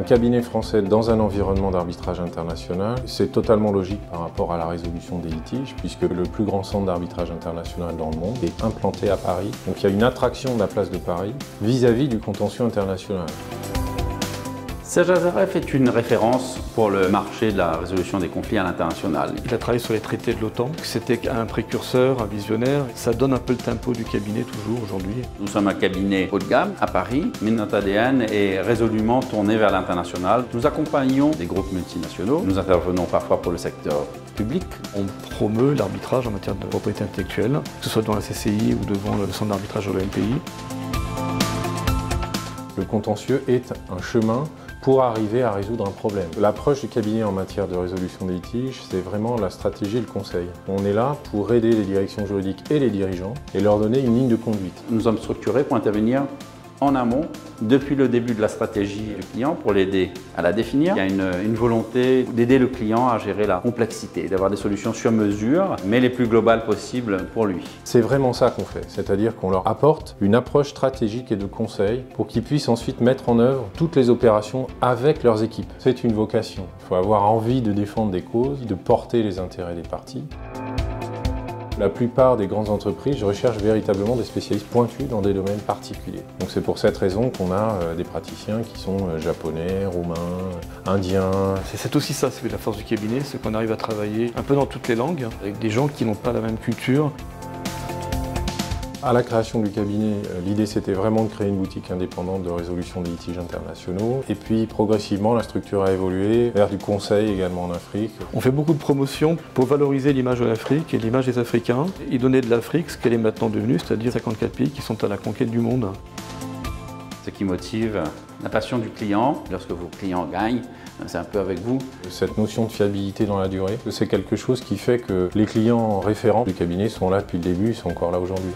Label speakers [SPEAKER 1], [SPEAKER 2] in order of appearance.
[SPEAKER 1] cabinet français dans un environnement d'arbitrage international, c'est totalement logique par rapport à la résolution des litiges, puisque le plus grand centre d'arbitrage international dans le monde est implanté à Paris. Donc il y a une attraction de la place de Paris vis-à-vis du contentieux international.
[SPEAKER 2] Serge Azarev est une référence pour le marché de la résolution des conflits à l'international.
[SPEAKER 3] Il a travaillé sur les traités de l'OTAN, c'était un précurseur, un visionnaire. Ça donne un peu le tempo du cabinet toujours aujourd'hui.
[SPEAKER 2] Nous sommes un cabinet haut de gamme à Paris, mais notre ADN est résolument tourné vers l'international. Nous accompagnons des groupes multinationaux, nous intervenons parfois pour le secteur public.
[SPEAKER 3] On promeut l'arbitrage en matière de propriété intellectuelle, que ce soit dans la CCI ou devant le centre d'arbitrage de l'OMPI.
[SPEAKER 1] Le contentieux est un chemin pour arriver à résoudre un problème. L'approche du cabinet en matière de résolution des litiges, c'est vraiment la stratégie et le conseil. On est là pour aider les directions juridiques et les dirigeants et leur donner une ligne de conduite.
[SPEAKER 2] Nous sommes structurés pour intervenir en amont, depuis le début de la stratégie du client, pour l'aider à la définir. Il y a une volonté d'aider le client à gérer la complexité, d'avoir des solutions sur mesure, mais les plus globales possibles pour lui.
[SPEAKER 1] C'est vraiment ça qu'on fait, c'est-à-dire qu'on leur apporte une approche stratégique et de conseil pour qu'ils puissent ensuite mettre en œuvre toutes les opérations avec leurs équipes. C'est une vocation. Il faut avoir envie de défendre des causes, de porter les intérêts des parties. La plupart des grandes entreprises recherchent véritablement des spécialistes pointus dans des domaines particuliers. Donc c'est pour cette raison qu'on a des praticiens qui sont japonais, roumains, indiens.
[SPEAKER 3] C'est aussi ça, c'est la force du cabinet, c'est qu'on arrive à travailler un peu dans toutes les langues, avec des gens qui n'ont pas la même culture.
[SPEAKER 1] À la création du cabinet, l'idée c'était vraiment de créer une boutique indépendante de résolution des litiges internationaux. Et puis progressivement, la structure a évolué vers du conseil également en Afrique.
[SPEAKER 3] On fait beaucoup de promotions pour valoriser l'image de l'Afrique et l'image des Africains et donner de l'Afrique ce qu'elle est maintenant devenue, c'est-à-dire 54 pays qui sont à la conquête du monde.
[SPEAKER 2] Ce qui motive la passion du client, lorsque vos clients gagnent, c'est un peu avec vous.
[SPEAKER 1] Cette notion de fiabilité dans la durée, c'est quelque chose qui fait que les clients référents du cabinet sont là depuis le début, ils sont encore là aujourd'hui.